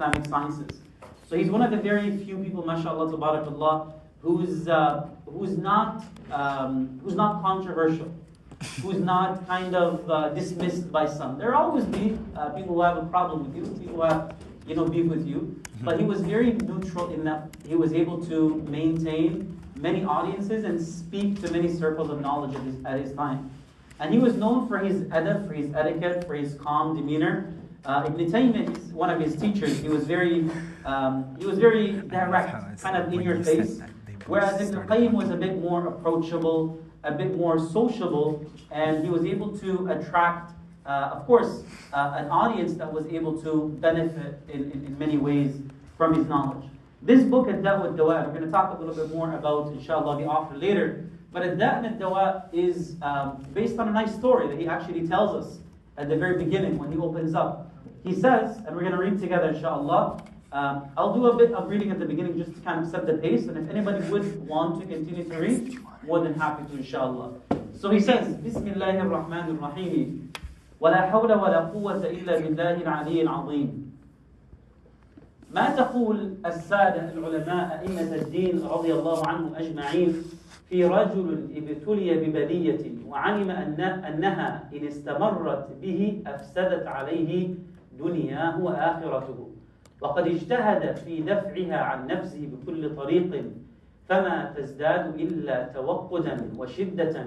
Islamic sciences. So he's one of the very few people, mashallah, tabarakallah, who's not controversial, who's not kind of dismissed by some. There always be people who have a problem with you, people who have beef with you. But he was very neutral in that he was able to maintain many audiences and speak to many circles of knowledge at his time. And he was known for his adab, for his etiquette, for his calm demeanor. Ibn Taymiyyah is one of his teachers. He was very direct, kind of in your face. Whereas Ibn al-Qayyim was a bit more approachable, a bit more sociable, and he was able to attract, of course, an audience that was able to benefit in many ways from his knowledge. This book, Ad-Da' wad-Dawa, we're going to talk a little bit more about, inshallah, the author later. But Ad-Da' wad-Dawa is based on a nice story that he actually tells us at the very beginning when he opens up. He says, and we're going to read together, inshallah. I'll do a bit of reading at the beginning just to kind of set the pace, and if anybody would want to continue to read, more than happy to, inshallah. So he says, Bismillahir Rahmanir Rahim, ولا حول ولا قوة إلا بالله العلي العظيم. ما تقول السادة العلماء أئمة الدين رضي الله عنهم أجمعين في رجل ابتلي ببلية وعلم أنها إن استمرت به أفسدت عليه دنياه وآخرته وقد اجتهد في دفعها عن نفسه بكل طريق فما تزداد إلا توقدا وشدة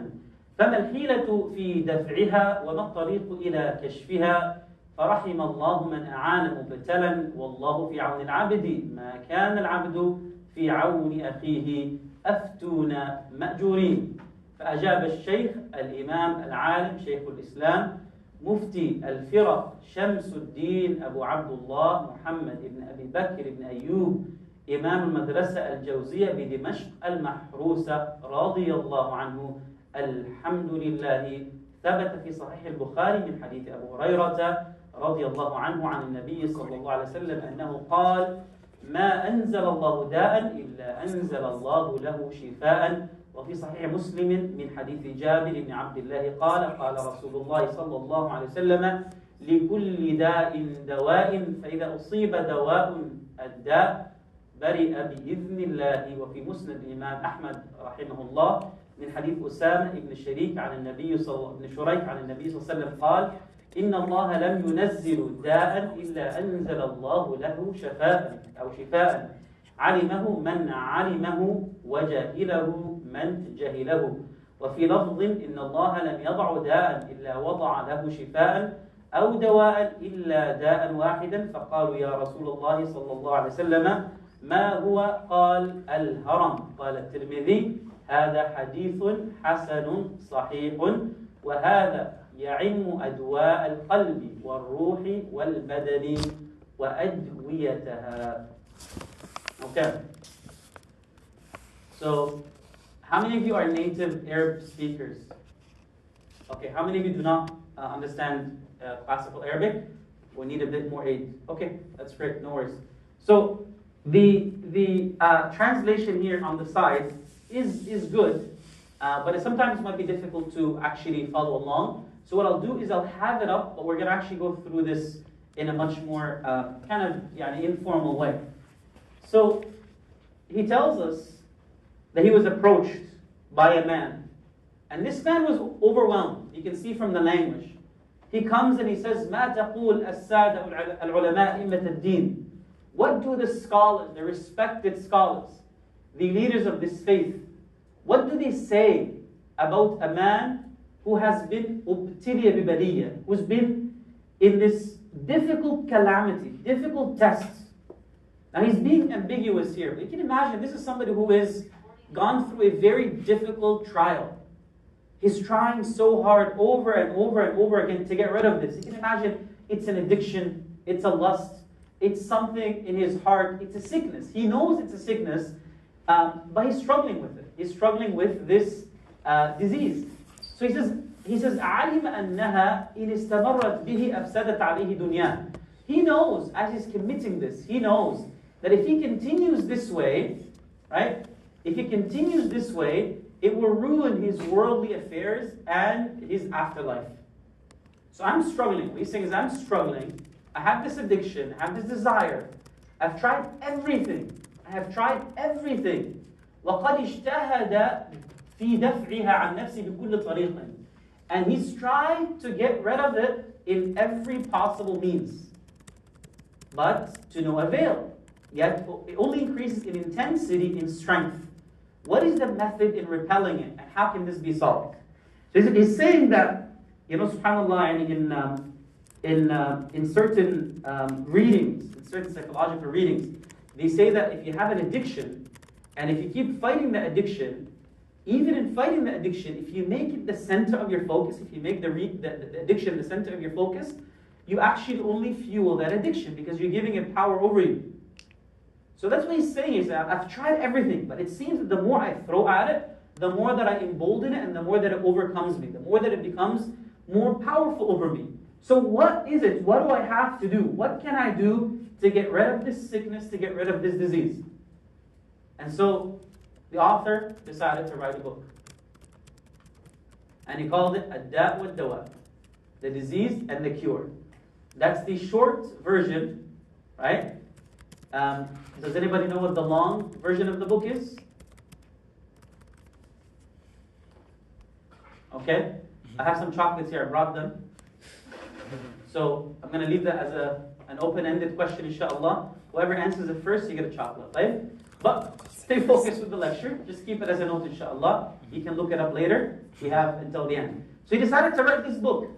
فما الحيلة في دفعها وما الطريق إلى كشفها فرحم الله من أعان مبتلا والله في عون العبد ما كان العبد في عون أخيه أفتون مأجورين. فأجاب الشيخ الإمام العالم شيخ الإسلام مفتي الفرق شمس الدين أبو عبد الله محمد بن أبي بكر بن أيوب إمام المدرسة الجوزية بدمشق المحروسة رضي الله عنه الحمد لله. ثبت في صحيح البخاري من حديث أبو هريرة رضي الله عنه عن النبي صلى الله عليه وسلم أنه قال ما أنزل الله داء إلا أنزل الله له شفاء. وفي صحيح مسلم من حديث جابر بن عبد الله قال قال رسول الله صلى الله عليه وسلم لكل داء دواء فإذا أصيب دواء الداء برئ بإذن الله. وفي مسند الإمام أحمد رحمه الله من حديث أسامة بن شريك عن النبي بن شريك عن النبي صلى الله عليه وسلم قال إن الله لم ينزل داء إلا أنزل الله له شفاء أو شفاء علمه من علمه وجهله من جهله. وفي لفظ إن الله لم يضع داء إلا وضع له شفاء أو دواء إلا داء واحدا. فقالوا يا رسول الله صلى الله عليه وسلم ما هو؟ قال الهرم. قال الترمذي هذا حديث حسن صحيح وهذا يعم أدواء القلب والروح والبدن وأدويتها. Okay. So, how many of you are native Arab speakers? Okay, how many of you do not understand classical Arabic? We need a bit more aid. Okay, that's great, no worries. So, the translation here on the side is good, but it sometimes might be difficult to actually follow along. So what I'll do is I'll have it up, but we're going to actually go through this in a much more kind of informal way. So he tells us that he was approached by a man. And this man was overwhelmed. You can see from the language. He comes and he says, مَا تَقُولُ السَّادَةُ الْعُلَمَاءِ إِمَّةَ الدِّينِ. What do the scholars, the respected scholars, the leaders of this faith, what do they say about a man who has been ubtiliya bibaliya, who's been in this difficult calamity, difficult test? Now he's being ambiguous here. You can imagine this is somebody who has gone through a very difficult trial. He's trying so hard over and over and over again to get rid of this. You can imagine it's an addiction, it's a lust, it's something in his heart, it's a sickness. He knows it's a sickness, but he's struggling with it. He's struggling with this disease. So he says, عَلِمَ أَنَّهَا إِنِ اسْتَمَرَّتْ بِهِ أَفْسَدَتْ عَلَيْهِ دُنْيَا. He knows, as he's committing this, he knows that if he continues this way, right? If he continues this way, it will ruin his worldly affairs and his afterlife. So I'm struggling. What he's saying is I'm struggling I have this addiction, I have this desire. I've tried everything. I have tried everything. وَقَدْ اجْتَهَدَ فِي دَفْعِهَا عَنْ نَفْسِهِ بِكُلِّ طَرِيقٍ. And he's tried to get rid of it in every possible means. But to no avail. Yet it only increases in intensity, in strength. What is the method in repelling it? And how can this be solved? So he's saying that, subhanAllah, in certain readings, in certain psychological readings, they say that if you have an addiction, and if you keep fighting the addiction, even in fighting the addiction, if you make it the center of your focus, if you make the addiction the center of your focus, you actually only fuel that addiction because you're giving it power over you. So that's what he's saying, is that I've tried everything, but it seems that the more I throw at it, the more that I embolden it, and the more that it overcomes me, the more that it becomes more powerful over me. So what is it? What do I have to do? What can I do to get rid of this sickness, to get rid of this disease? And so the author decided to write a book. And he called it Ad-Da' wa Dawa, the disease and the cure. That's the short version, right? Does anybody know what the long version of the book is? Okay, I have some chocolates here, I brought them. So I'm going to leave that as an open-ended question, inshallah. Whoever answers it first, you get a chocolate, right? But stay focused with the lecture. Just keep it as a note, inshallah. You can look it up later. We have until the end. So he decided to write this book.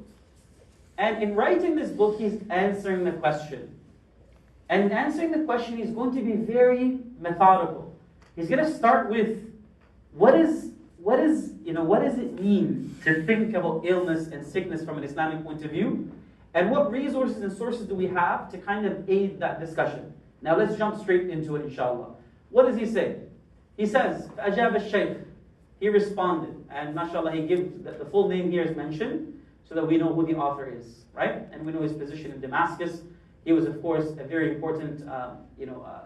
And in writing this book, he's answering the question. And in answering the question, he's going to be very methodical. He's going to start with what does it mean to think about illness and sickness from an Islamic point of view? And what resources and sources do we have to kind of aid that discussion? Now let's jump straight into it, inshallah. What does he say? He says, فَأَجَابَ الشَّيْخ. He responded. And mashallah, he gives the full name here is mentioned so that we know who the author is, right? And we know his position in Damascus. He was, of course, a very important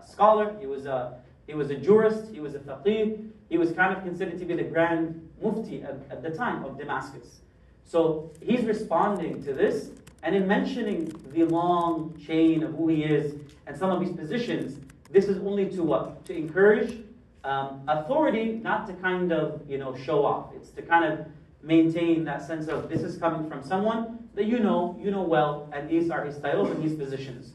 scholar. He was a jurist. He was a faqih. He was kind of considered to be the grand mufti at the time of Damascus. So he's responding to this, and in mentioning the long chain of who he is and some of his positions, this is only to what? To encourage authority, not to kind of show off. It's to kind of maintain that sense of this is coming from someone that you know well, and these are his titles and his positions.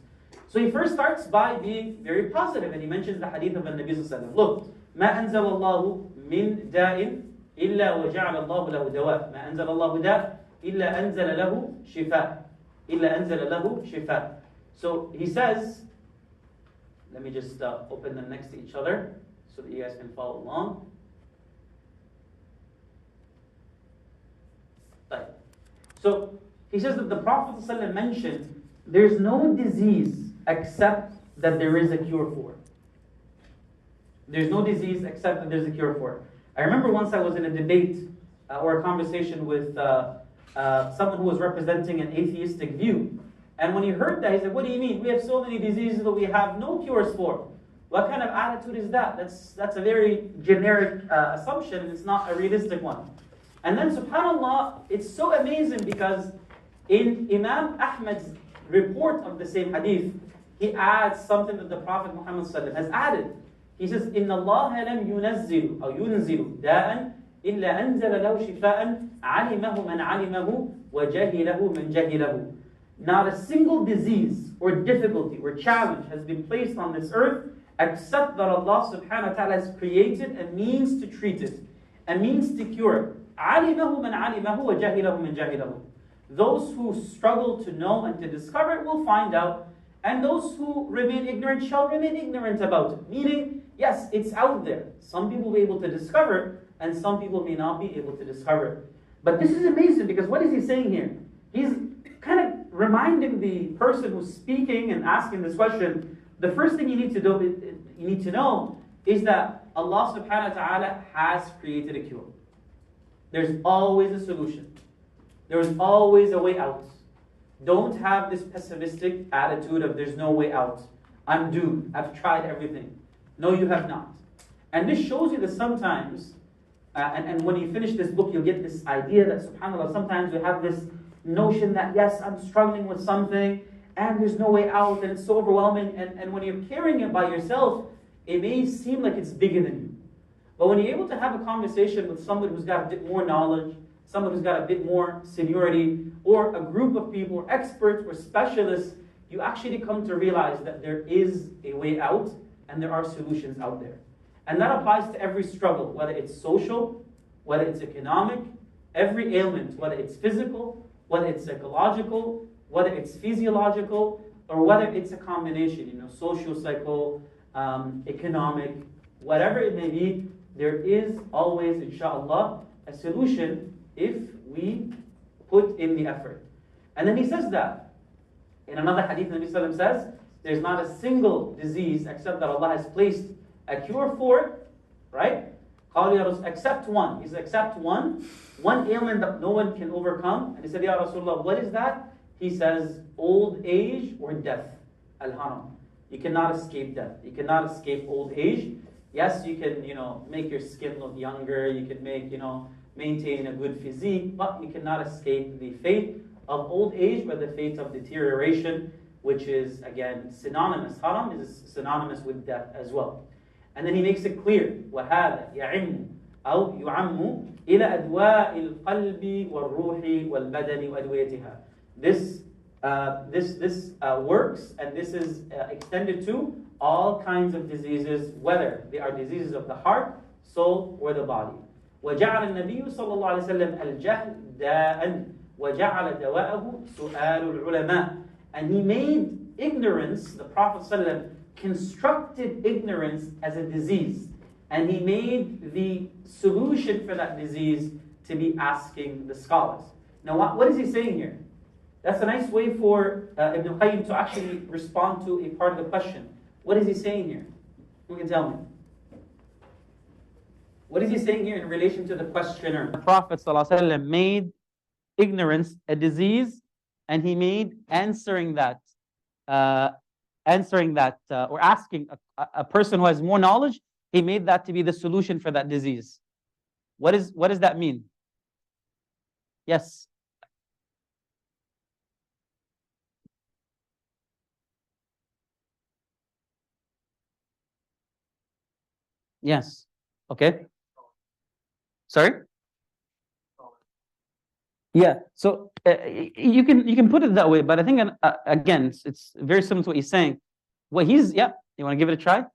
So he first starts by being very positive, and he mentions the hadith of the Nabi sallallahu alaihi wasallam. Look, ما أنزل الله من داء إلا وجعل الله له دواء ما أنزل الله داء إلا أنزل له شفاء إلا أنزل له شفاء. So he says, let me just open them next to each other so that you guys can follow along. Right. So he says that the Prophet ﷺ mentioned there's no disease except that there is a cure for it. There's no disease except that there's a cure for it. I remember once I was in a debate or a conversation with someone who was representing an atheistic view. And when he heard that, he said, what do you mean? We have so many diseases that we have no cures for. What kind of attitude is that? That's a very generic assumption, and it's not a realistic one. And then, subhanAllah, it's so amazing because in Imam Ahmad's report of the same hadith, he adds something that the Prophet Muhammad has added. He says, إِنَّ اللَّهَ لَمْ يُنَزِّلُ أو يُنزِلُ دَاءً إِلَّا أَنزَلَ لَهُ شِفَاءً عَلِمَهُ مَنْ عَلِمَهُ وَجَهِلَهُ مَنْ جَهِلَهُ. Not a single disease or difficulty or challenge has been placed on this earth except that Allah subhanahu wa ta'ala has created a means to treat it, a means to cure it. عَلِمَهُ مَنْ عَلِمَهُ وَجَهِلَهُ مَنْ جَهِلَهُ. Those who struggle to know and to discover it will find out, and those who remain ignorant shall remain ignorant about it. Meaning, yes, it's out there. Some people will be able to discover it, and some people may not be able to discover it. But this is amazing because what is he saying here? He's kind of reminding the person who's speaking and asking this question, the first thing you need to know is that Allah subhanahu wa ta'ala has created a cure. There's always a solution. There's always a way out. Don't have this pessimistic attitude of there's no way out. I'm doomed. I've tried everything. No, you have not. And this shows you that sometimes, and when you finish this book, you'll get this idea that, subhanAllah, sometimes we have this notion that, yes, I'm struggling with something, and there's no way out, and it's so overwhelming, and when you're carrying it by yourself, it may seem like it's bigger than you. But when you're able to have a conversation with someone who's got a bit more knowledge, someone who's got a bit more seniority, or a group of people, or experts, or specialists, you actually come to realize that there is a way out, and there are solutions out there. And that applies to every struggle, whether it's social, whether it's economic, every ailment, whether it's physical, whether it's psychological, whether it's physiological, or whether it's a combination, socio-psycho, economic, whatever it may be, there is always, inshallah, a solution if we put in the effort. And then he says that. In another hadith, Nabi Sallallahu Alaihi Wasallam says, there's not a single disease except that Allah has placed a cure for it, right? Except one. He said, except one ailment that no one can overcome. And he said, Ya Rasulullah, what is that? He says, old age or death. Al-haram. You cannot escape death. You cannot escape old age. Yes, you can, make your skin look younger. You can maintain a good physique, but you cannot escape the fate of old age or the fate of deterioration, which is, again, synonymous. Haram is synonymous with death as well. And then he makes it clear, وَهَذَا يَعِمُّ أو يُعَمُّ إِلَى أَدْوَاءِ الْقَلْبِ وَالرُّوحِ وَالْبَدَنِ وَأَدْوِيَتِهَا. This works, and this is extended to all kinds of diseases, whether they are diseases of the heart, soul, or the body. وَجَعَلَ النَّبِيُّ صَلَّى اللَّهُ عَلَيْهِ وسلم الْجَهْلَ دَاءً وَجَعَلَ دَوَاءَهُ سُؤَالُ الْعُلَمَاءِ. And he made ignorance, the Prophet ﷺ constructed ignorance as a disease. And he made the solution for that disease to be asking the scholars. Now, what is he saying here? That's a nice way for Ibn al-Qayyim to actually respond to a part of the question. What is he saying here? Who can tell me? What is he saying here in relation to the questioner? The Prophet ﷺ made ignorance a disease, and he made answering that, or asking a person who has more knowledge, he made that to be the solution for that disease. What does that mean? Yes. Yes. Okay. Sorry? Yeah. So you can put it that way, but I think again it's very similar to what he's saying. What he's You want to give it a try?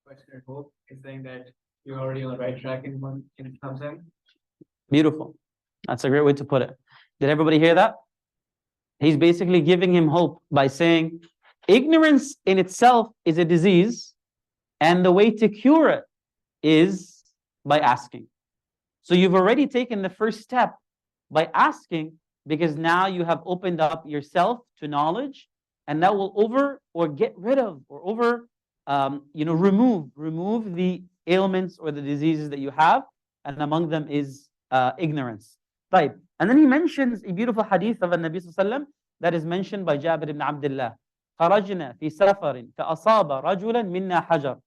Questioner Hope is saying that you're already on the right track in some sense. Beautiful. That's a great way to put it. Did everybody hear that? He's basically giving him hope by saying ignorance in itself is a disease, and the way to cure it is by asking. So you've already taken the first step by asking, because now you have opened up yourself to knowledge, and that will get rid of or remove the ailments or the diseases that you have, and among them is ignorance. Right. And then he mentions a beautiful hadith of the Nabi Sallallahu Alaihi Wasallam that is mentioned by Jabir ibn Abdullah. خرجنا في سفر فأصاب رجلا منا حجر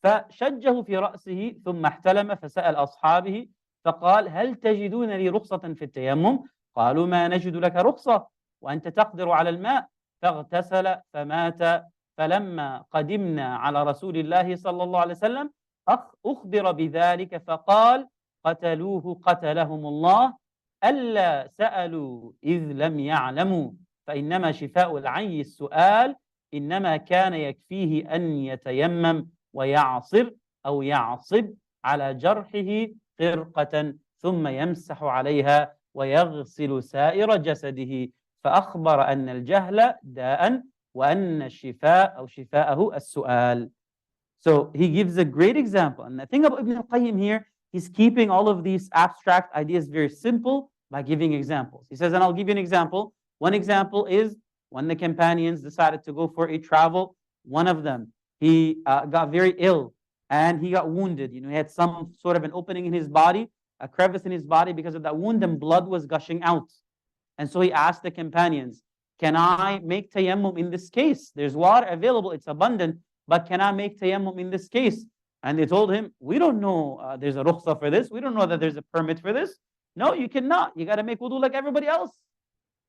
فشجه في رأسه ثم احتلم فسأل أصحابه فقال هل تجدون لي رخصة في التيمم؟ قالوا ما نجد لك رخصة وأنت تقدر على الماء. فاغتسل فمات. فلما قدمنا على رسول الله صلى الله عليه وسلم أخبر بذلك فقال قتلوه قتلهم الله ألا سألوا إذ لم يعلموا فإنما شفاء العي السؤال إنما كان يكفيه أن يتيمم ويعصر أو يعصب على جرحه خرقة ثم يمسح عليها ويغسل سائر جسده فأخبر أن الجهل داء وأن الشفاء أو شفاءه السؤال. So he gives a great example. And the thing about Ibn al-Qayyim here, he's keeping all of these abstract ideas very simple by giving examples. He says, and I'll give you an example. One example is when the companions decided to go for a travel. One of them, he got very ill and he got wounded. He had some sort of an opening in his body, a crevice in his body because of that wound, and blood was gushing out. And so he asked the companions, can I make tayammum in this case? There's water available, it's abundant, but can I make tayammum in this case? And they told him, we don't know there's a rukhsa for this. We don't know that there's a permit for this. No, you cannot. You got to make wudu like everybody else.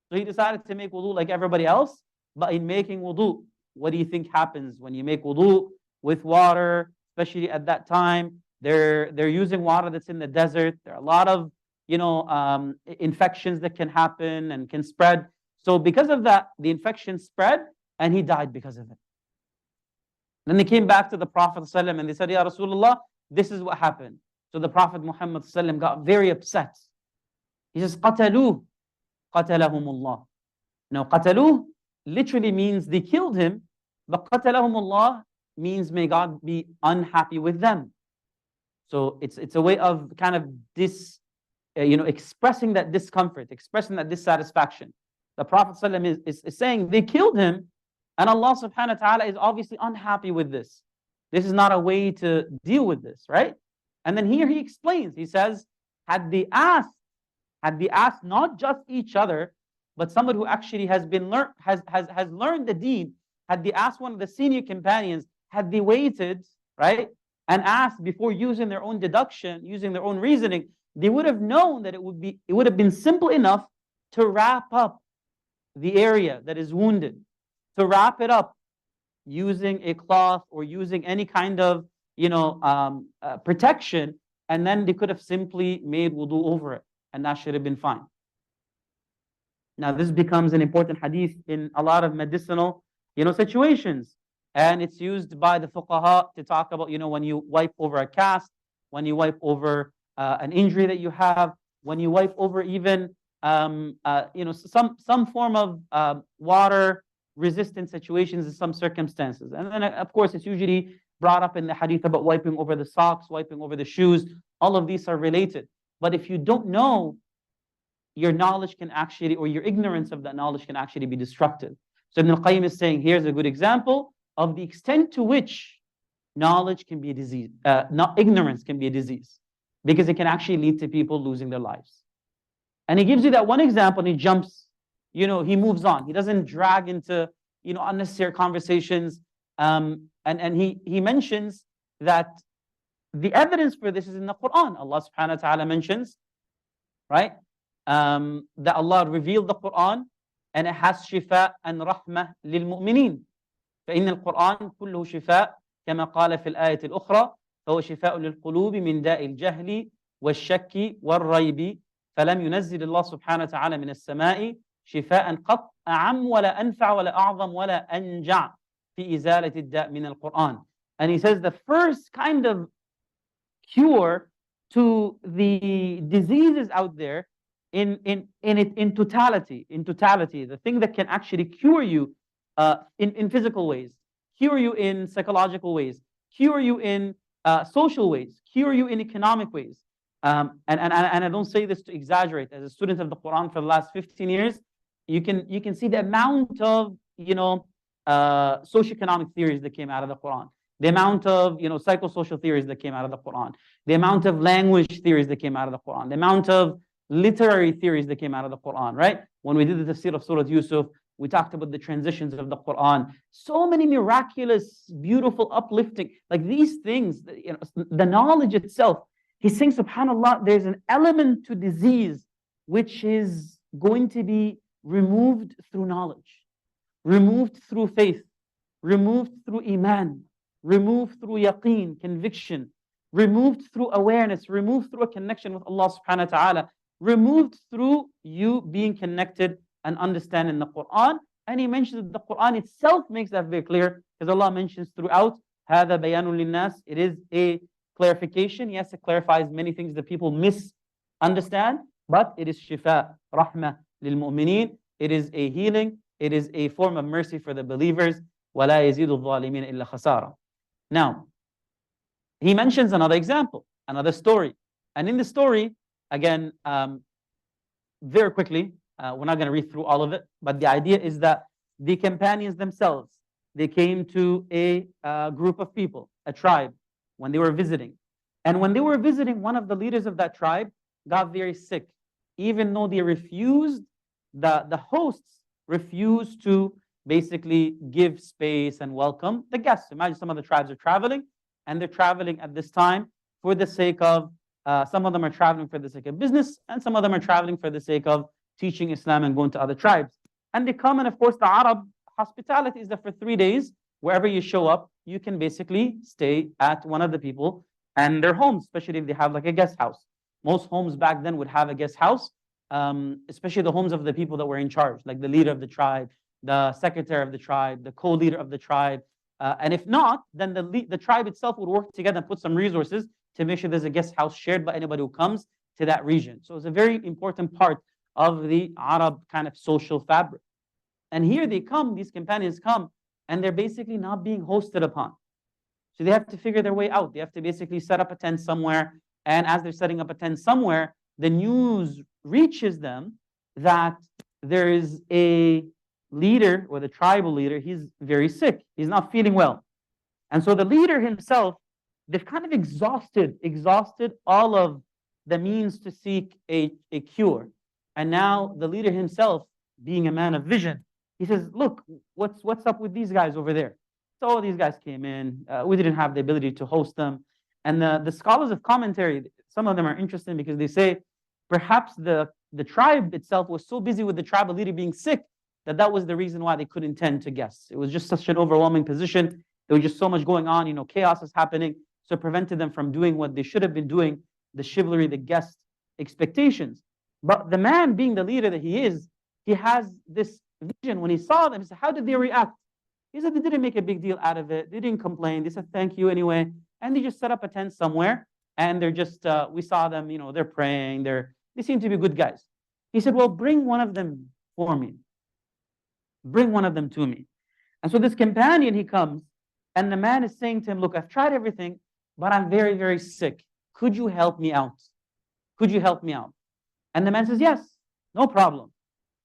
So he decided to make wudu like everybody else. But in making wudu, what do you think happens when you make wudu with water, especially at that time? They're using water that's in the desert. There are a lot of infections that can happen and can spread. So because of that, the infection spread and he died because of it. Then they came back to the Prophet ﷺ and they said, Ya Rasulullah, this is what happened. So the Prophet Muhammad ﷺ got very upset. He says, قَتَلُوهُ قَتَلَهُمُ اللَّهُ. Now, قَتَلُوهُ literally means they killed him, but قَتَلَهُمُ اللَّهُ means may God be unhappy with them. So it's a way of kind of expressing that discomfort, expressing that dissatisfaction. The Prophet ﷺ is saying they killed him, and Allah subhanahu wa ta'ala is obviously unhappy with this. This is not a way to deal with this, right? And then here he explains, he says, had they asked not just each other, but somebody who actually has learned the deed, had they asked one of the senior companions, had they waited, right, and asked before using their own deduction, using their own reasoning, they would have known that it would have been simple enough to wrap up the area that is wounded, to wrap it up using a cloth or using any kind of protection, and then they could have simply made wudu over it, and that should have been fine. Now this becomes an important hadith in a lot of medicinal situations, and it's used by the fuqaha to talk about when you wipe over a cast, when you wipe over an injury that you have, when you wipe over even some form of water resistant situations in some circumstances. And then of course it's usually brought up in the hadith about wiping over the socks, wiping over the shoes. All of these are related. But if you don't know, your knowledge can actually, or your ignorance of that knowledge can actually be destructive. So Ibn al-Qayyim is saying, here's a good example of the extent to which knowledge can be a disease, ignorance can be a disease, because it can actually lead to people losing their lives. And he gives you that one example and he jumps, he moves on. He doesn't drag into, unnecessary conversations. And he mentions that the evidence for this is in the Quran. Allah subhanahu wa ta'ala mentions, right, that Allah revealed the Quran and it has shifa and rahmah lil mu'mineen. فإن القرآن كله شفاء كما قال في الآية الأخرى فهو شفاء للقلوب من داء الجهل والشك والريب فلم ينزل الله سبحانه وتعالى من السماء شفاء قط أعم ولا أنفع ولا أعظم ولا أنجع في إزالة الداء من القرآن. And he says the first kind of cure to the diseases out there in totality, the thing that can actually cure you in physical ways, cure you in psychological ways, cure you in social ways, cure you in economic ways. And I don't say this to exaggerate. As a student of the Quran for the last 15 years, you can see the amount of socioeconomic theories that came out of the Quran, the amount of psychosocial theories that came out of the Quran, the amount of language theories that came out of the Quran, the amount of literary theories that came out of the Quran. Right? When we did the tafsir of Surah Yusuf, we talked about the transitions of the Quran. So many miraculous, beautiful, uplifting, like these things. The knowledge itself. He's saying, subhanAllah, there's an element to disease which is going to be removed through knowledge, removed through faith, removed through iman, removed through yaqeen, conviction, removed through awareness, removed through a connection with Allah subhanahu wa ta'ala, removed through you being connected and understanding the Quran. And he mentions that the Quran itself makes that very clear, because Allah mentions throughout, هَذَا بَيَانٌ لِلنَّاسِ, it is a clarification. Yes, it clarifies many things that people misunderstand, but it is shifa, rahmah lil mu'mineen. It is a healing. It is a form of mercy for the believers. وَلَا يَزِيدُ الظَّالِمِينَ إِلَّا خَسَارًا. Now, he mentions another example, another story. And in the story, again, very quickly, we're not going to read through all of it, but the idea is that the companions themselves, they came to a group of people, a tribe, when they were visiting. And when they were visiting, one of the leaders of that tribe got very sick, even though they refused, the hosts refused to basically give space and welcome the guests. Imagine some of the tribes are traveling, and they're traveling at this time for the sake of, some of them are traveling for the sake of business, and some of them are traveling for the sake of teaching Islam and going to other tribes. And they come, and of course, the Arab hospitality is that for 3 days, wherever you show up, you can basically stay at one of the people and their homes, especially if they have like a guest house. Most homes back then would have a guest house, especially the homes of the people that were in charge, like the leader of the tribe, the secretary of the tribe, the co-leader of the tribe. And if not, then the tribe itself would work together and put some resources to make sure there's a guest house shared by anybody who comes to that region. So it's a very important part of the Arab kind of social fabric. And here they come, these companions come, and they're basically not being hosted upon. So they have to figure their way out. They have to basically set up a tent somewhere. And as they're setting up a tent somewhere, the news reaches them that there is a leader, or the tribal leader, he's very sick. He's not feeling well. And so the leader himself, they've kind of exhausted all of the means to seek a cure. And now the leader himself, being a man of vision, he says, look, what's up with these guys over there? So these guys came in. We didn't have the ability to host them. And the scholars of commentary, some of them are interesting because they say perhaps the tribe itself was so busy with the tribal leader being sick that was the reason why they couldn't tend to guests. It was just such an overwhelming position. There was just so much going on, chaos is happening. So it prevented them from doing what they should have been doing, the chivalry, the guest expectations. But the man, being the leader that he is, he has this vision. When he saw them, he said, how did they react? He said they didn't make a big deal out of it. They didn't complain. They said, thank you anyway. And they just set up a tent somewhere. And they're just, we saw them, they're praying. They seem to be good guys. He said, well, bring one of them for me. Bring one of them to me. And so this companion, he comes, and the man is saying to him, look, I've tried everything, but I'm very, very sick. Could you help me out? Could you help me out? And the man says, yes, no problem.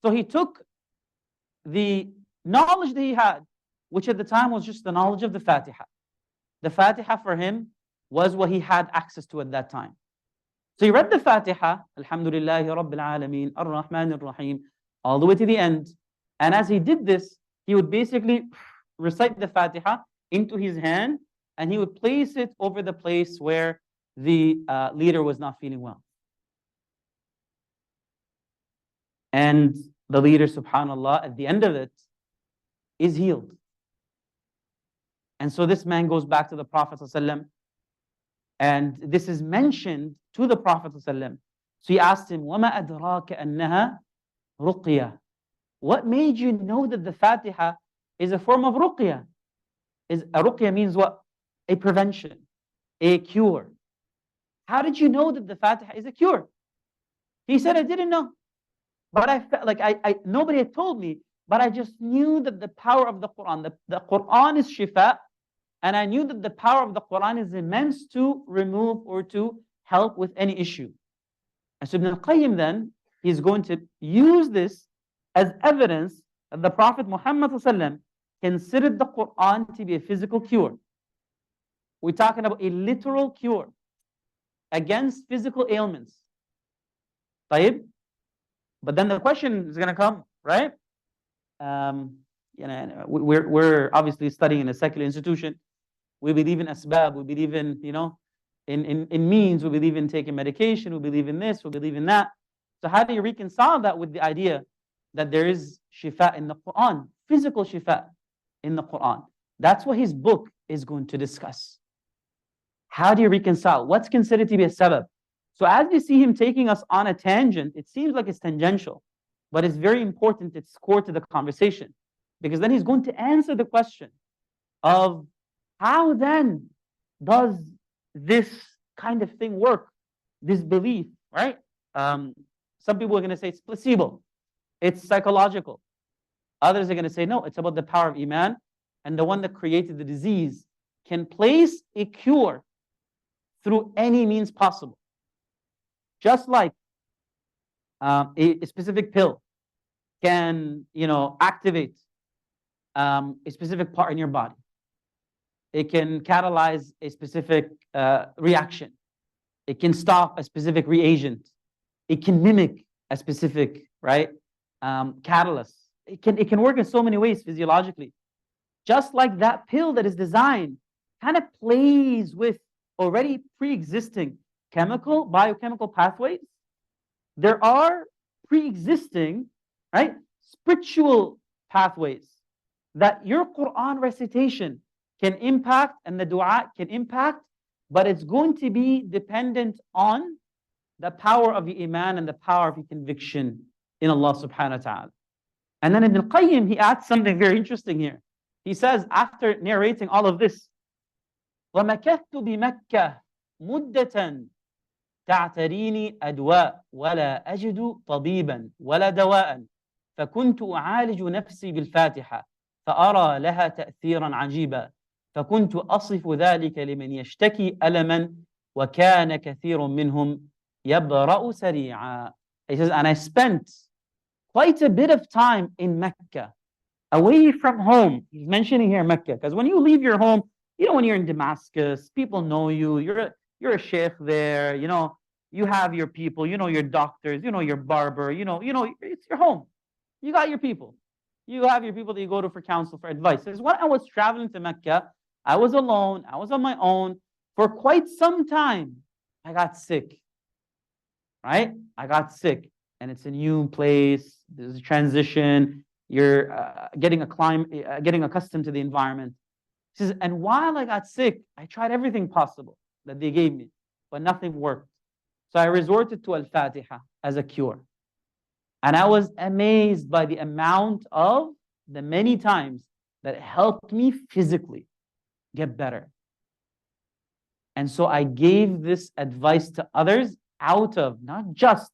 So he took the knowledge that he had, which at the time was just the knowledge of the Fatiha. The Fatiha for him was what he had access to at that time. So he read the Fatiha, Alhamdulillahi Rabbil Alameen, Ar-Rahman Ar-Rahim, all the way to the end. And as he did this, he would basically recite the Fatiha into his hand, and he would place it over the place where the leader was not feeling well. And the leader, subhanAllah, at the end of it, is healed. And so this man goes back to the Prophet ﷺ, and this is mentioned to the Prophet ﷺ. So he asked him, وَمَا أَدْرَاكَ أَنَّهَا رُقْيَةٌ? What made you know that the Fatiha is a form of ruqya? A ruqya means what? A prevention, a cure. How did you know that the Fatiha is a cure? He said, I didn't know. But I felt like nobody had told me, but I just knew that the power of the Quran, the Quran is shifa, and I knew that the power of the Quran is immense to remove or to help with any issue. And so Ibn al-Qayyim then, he's going to use this as evidence that the Prophet Muhammad ﷺ considered the Quran to be a physical cure. We're talking about a literal cure against physical ailments. طيب? But then the question is going to come, right? We're obviously studying in a secular institution. We believe in asbab. We believe in, in means. We believe in taking medication. We believe in this. We believe in that. So how do you reconcile that with the idea that there is shifa in the Quran, physical shifa in the Quran? That's what his book is going to discuss. How do you reconcile? What's considered to be a sabab? So as you see him taking us on a tangent, it seems like it's tangential, but it's very important. It's core to the conversation, because then he's going to answer the question of how then does this kind of thing work, this belief, right? Some people are going to say it's placebo, it's psychological. Others are going to say, no, it's about the power of Iman, and the one that created the disease can place a cure through any means possible. Just like a specific pill can, activate a specific part in your body. It can catalyze a specific reaction. It can stop a specific reagent. It can mimic a specific, catalyst. It can work in so many ways physiologically. Just like that pill that is designed kind of plays with already pre-existing biochemical pathways. There are pre-existing, right, spiritual pathways that your Quran recitation can impact and the dua can impact, but it's going to be dependent on the power of your iman and the power of your conviction in Allah subhanahu wa ta'ala. And then Ibn al-Qayyim, he adds something very interesting here. He says, after narrating all of this, وَمَكَثْتُ بِمَكَّةِ مُدَّةً تعتريني أدواء ولا أجد طبيبا ولا دواء فكنت أعالج نفسي بالفاتحة فأرى لها تأثيرا عجيبا فكنت أصف ذلك لمن يشتكي ألما وكان كثير منهم يبرأ سريعا. He says, and I spent quite a bit of time in Mecca, away from home. He's mentioning here Mecca, because when you leave your home, you know, when you're in Damascus, people know you, you're a sheikh there, you know, you have your people, you know, your doctors, you know, your barber, you know, it's your home. You got your people. You have your people that you go to for counsel, for advice. Says, when I was traveling to Mecca, I was alone, I was on my own. For quite some time, I got sick, right? I got sick, and it's a new place, there's a transition, you're getting accustomed to the environment. He says, and while I got sick, I tried everything possible that they gave me, but nothing worked. So I resorted to Al-Fatiha as a cure. And I was amazed by the many times that it helped me physically get better. And so I gave this advice to others out of not just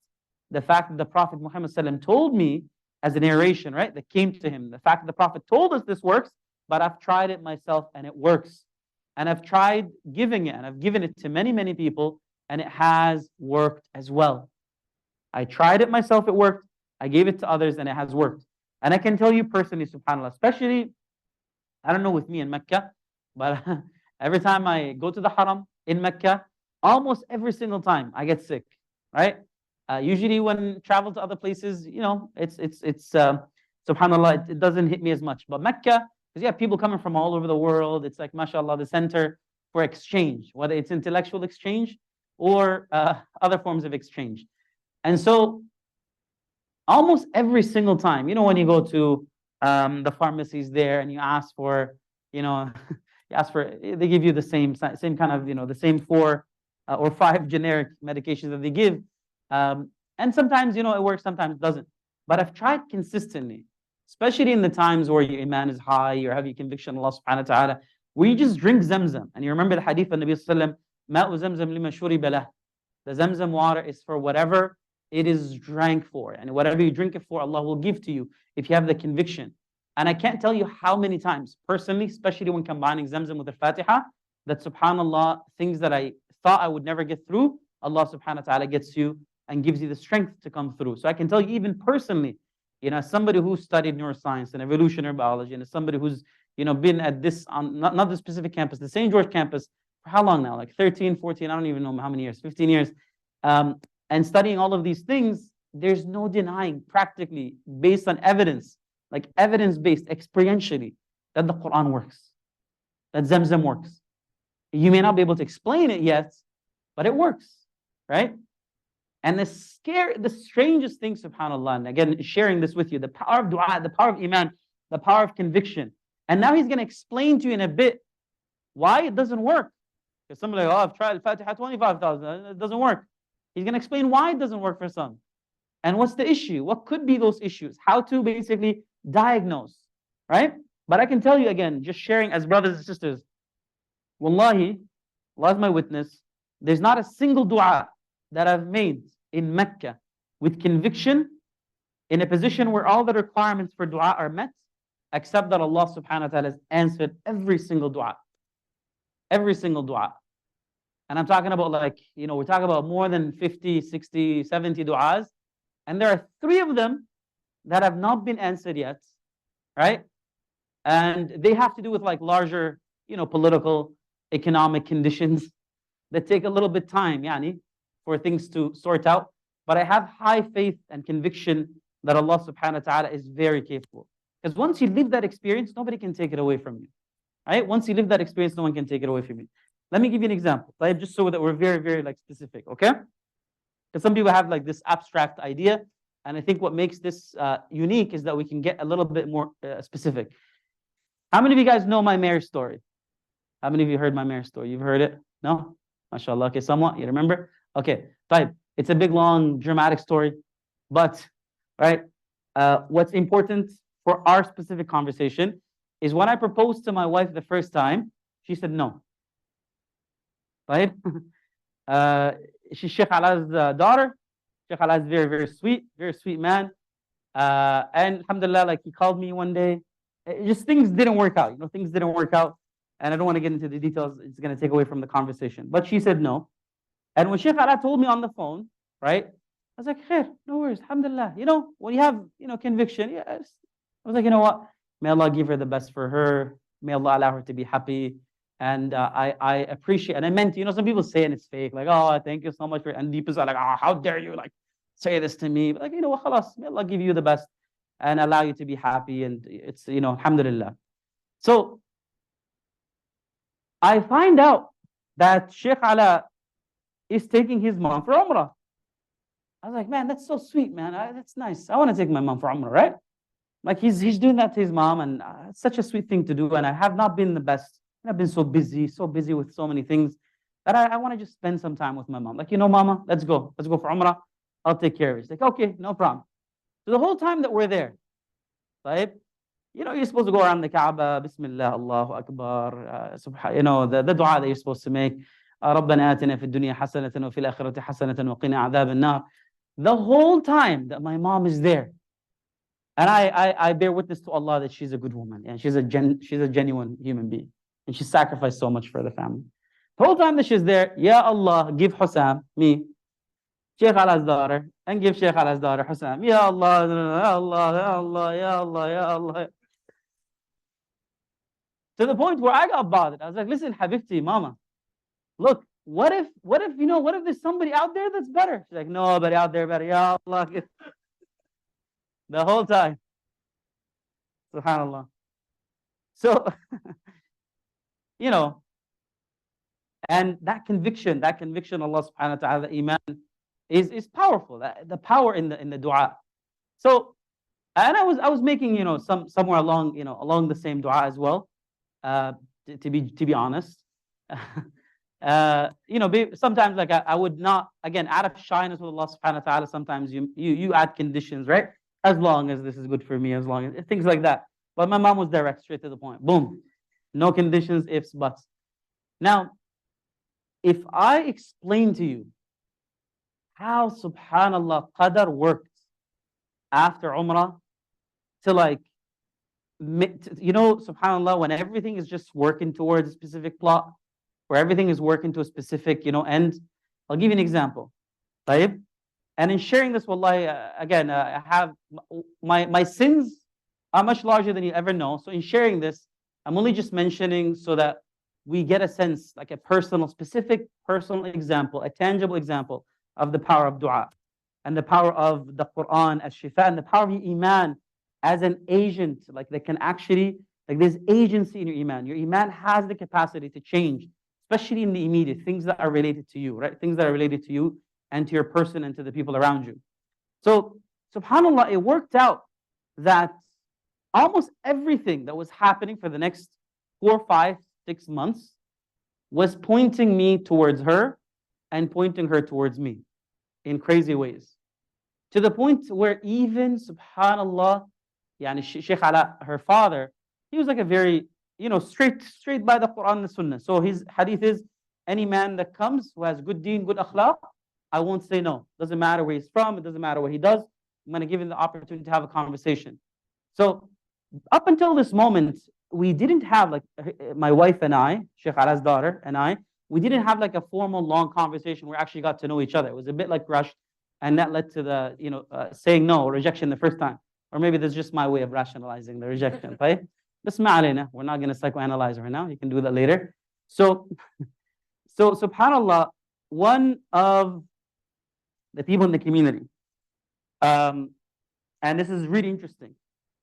the fact that the Prophet Muhammad ﷺ told me as a narration, right, that came to him. The fact that the Prophet told us this works, but I've tried it myself and it works. And I've tried giving it, and I've given it to many, many people, and it has worked as well. I tried it myself, it worked. I gave it to others, and it has worked. And I can tell you personally, subhanAllah, especially, I don't know with me in Mecca, but every time I go to the Haram in Mecca, almost every single time I get sick, right? Usually when travel to other places, you know, it's subhanAllah, it doesn't hit me as much. But Mecca, because you have people coming from all over the world, it's like, mashallah, the center for exchange, whether it's intellectual exchange or other forms of exchange. And so almost every single time, you know, when you go to the pharmacies there and you ask for, you know, they give you the same kind of, you know, the same 4 or 5 generic medications that they give. And sometimes, you know, it works, sometimes it doesn't. But I've tried consistently, especially in the times where your iman is high, you have your conviction in Allah subhanahu wa ta'ala, where you just drink Zamzam. And you remember the hadith of Nabi sallallahu alayhi wa sallam, Zamzam lima shuriba lah. The Zamzam water is for whatever it is drank for. And whatever you drink it for, Allah will give to you if you have the conviction. And I can't tell you how many times, personally, especially when combining Zamzam with Al-Fatiha, that subhanAllah, things that I thought I would never get through, Allah subhanahu wa ta'ala gets you and gives you the strength to come through. So I can tell you even personally, you know, as somebody who studied neuroscience and evolutionary biology, and as somebody who's, you know, been at this, on not the specific campus, the St. George campus, for how long now? Like 13, 14, I don't even know how many years, 15 years. And studying all of these things, there's no denying practically, based on evidence, like evidence-based, experientially, that the Quran works, that Zamzam works. You may not be able to explain it yet, but it works, right? And the strangest thing, subhanAllah, and again, sharing this with you, the power of dua, the power of iman, the power of conviction. And now he's going to explain to you in a bit why it doesn't work. Because somebody like, oh, I've tried Al-Fatiha 25,000, it doesn't work. He's going to explain why it doesn't work for some. And what's the issue? What could be those issues? How to basically diagnose, right? But I can tell you again, just sharing as brothers and sisters, wallahi, Allah is my witness, there's not a single dua that I've made in Mecca with conviction in a position where all the requirements for dua are met, except that Allah subhanahu wa ta'ala has answered every single dua. Every single dua. And I'm talking about, like, you know, we're talking about more than 50, 60, 70 du'as. And there are 3 of them that have not been answered yet, right? And they have to do with like larger, you know, political, economic conditions that take a little bit time, yani, for things to sort out. But I have high faith and conviction that Allah subhanahu wa ta'ala is very capable. Because once you live that experience, nobody can take it away from you, right? Once you live that experience, no one can take it away from you. Let me give you an example, right? Just so that we're very, very like specific, okay? Because some people have like this abstract idea, and I think what makes this unique is that we can get a little bit more specific. How many of you guys know my marriage story? How many of you heard my marriage story? You've heard it? No? MashaAllah. Okay, somewhat. You remember? Okay, fine. It's a big, long, dramatic story. But, right, what's important for our specific conversation is when I proposed to my wife the first time, she said no. Right? She's Sheikh Ala's daughter. Sheikh Ala is very sweet man. And alhamdulillah, like he called me one day. Just things didn't work out. Things didn't work out. And I don't want to get into the details. It's going to take away from the conversation. But she said no. And when Sheikh Ala told me on the phone, right, I was like, khair, no worries, alhamdulillah. When you have, conviction, yes. I was like, you know what? May Allah give her the best for her. May Allah allow her to be happy. And I appreciate, and I meant, some people say and it's fake, like, oh, thank you so much for, and deep inside, like, oh, how dare you, like, say this to me? But like, what, khalas, may Allah give you the best and allow you to be happy. And it's, alhamdulillah. So I find out that Sheikh Ala is taking his mom for Umrah. I was like, man, that's so sweet, man. That's nice. I want to take my mom for Umrah, right? Like he's doing that to his mom, and it's such a sweet thing to do. And I have not been the best. I've been so busy with so many things that I want to just spend some time with my mom. Like, mama, let's go for Umrah. I'll take care of it. It's like, okay, no problem. So the whole time that we're there, right? You're supposed to go around the Kaaba, Bismillah, Allahu Akbar, the dua that you're supposed to make. ربنا آتنا في الدنيا حسنة وفي الآخرة حسنة وقنا عذاب النار. The whole time that my mom is there, and I bear witness to Allah that she's a good woman and she's a genuine human being, and she sacrificed so much for the family. The whole time that she's there, Ya Allah, give Hosam, me, Sheikh Ala's daughter, and give Sheikh Ala's daughter Hosam. Ya Allah, Ya Allah, Ya Allah, Ya Allah, Ya Allah. To the point where I got bothered. I was like, listen, Habibti, mama, look, what if there's somebody out there that's better? She's like, nobody out there better. Ya Allah. The whole time. SubhanAllah. So, and that conviction, Allah subhanahu wa ta'ala, iman, is powerful. The power in the dua. So, and I was making, somewhere along the same dua as well. To be honest. Sometimes like I would not, again, out of shyness with Allah subhanahu wa ta'ala, sometimes you add conditions, right? As long as this is good for me, as long as things like that. But my mom was direct, straight to the point. Boom. No conditions, ifs, buts. Now, if I explain to you how subhanallah qadar works after Umrah, to like, subhanallah, when everything is just working towards a specific plot, where everything is working to a specific, end. I'll give you an example. Right? And in sharing this, wallahi, again, I have my sins are much larger than you ever know. So in sharing this, I'm only just mentioning so that we get a sense, like a specific personal example, a tangible example of the power of dua and the power of the Quran as shifa and the power of your iman as an agent, like they can actually, like there's agency in your iman. Your iman has the capacity to change, especially in the immediate, things that are related to you, right? Things that are related to you and to your person and to the people around you. So, subhanAllah, it worked out that almost everything that was happening for the next 4, 5, 6 months was pointing me towards her and pointing her towards me in crazy ways. To the point where even, subhanAllah, Sheikh Ala, her father, he was like a very, straight by the Quran and the Sunnah. So his hadith is, any man that comes who has good deen, good akhlaq, I won't say no. Doesn't matter where he's from, it doesn't matter what he does. I'm going to give him the opportunity to have a conversation. So up until this moment, we didn't have, like, my wife and I, Sheikh Ala's daughter and I, we didn't have like a formal long conversation where we actually got to know each other. It was a bit like rushed, and that led to the, saying no or rejection the first time. Or maybe that's just my way of rationalizing the rejection, right? We're not going to psychoanalyze her now. You can do that later. So subhanAllah, one of the people in the community, and this is really interesting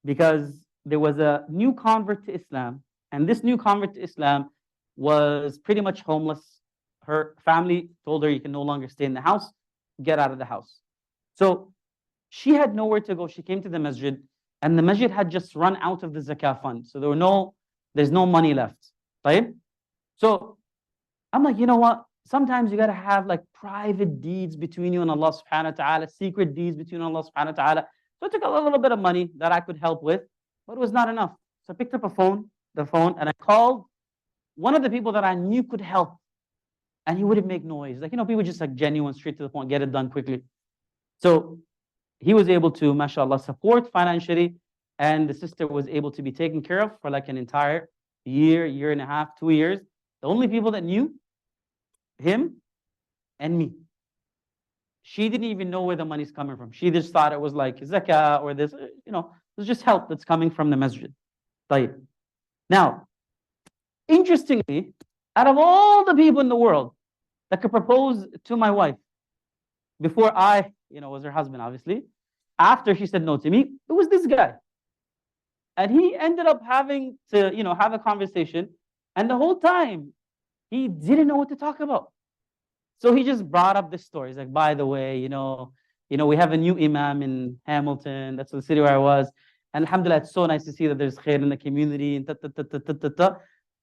because there was a new convert to Islam, and this new convert to Islam was pretty much homeless. Her family told her, you can no longer stay in the house, get out of the house. So She had nowhere to go. She came to the masjid, and the masjid had just run out of the zakah fund. So there's no money left. Right? So I'm like, you know what? Sometimes you got to have like private deeds between you and Allah subhanahu wa ta'ala, secret deeds between Allah subhanahu wa ta'ala. So I took a little bit of money that I could help with, but it was not enough. So I picked up the phone, and I called one of the people that I knew could help. And he wouldn't make noise. Like, people just like genuine, straight to the point, get it done quickly. So he was able to, mashallah, support financially. And the sister was able to be taken care of for like an entire year and a half, 2 years. The only people that knew him and me. She didn't even know where the money's coming from. She just thought it was like zakah or this, it was just help that's coming from the masjid. Tayyib. Now, interestingly, out of all the people in the world that could propose to my wife before I, was her husband, obviously, after she said no to me, it was this guy. And he ended up having to, have a conversation. And the whole time, he didn't know what to talk about. So he just brought up this story. He's like, by the way, we have a new Imam in Hamilton. That's the city where I was. And alhamdulillah, it's so nice to see that there's khair in the community. And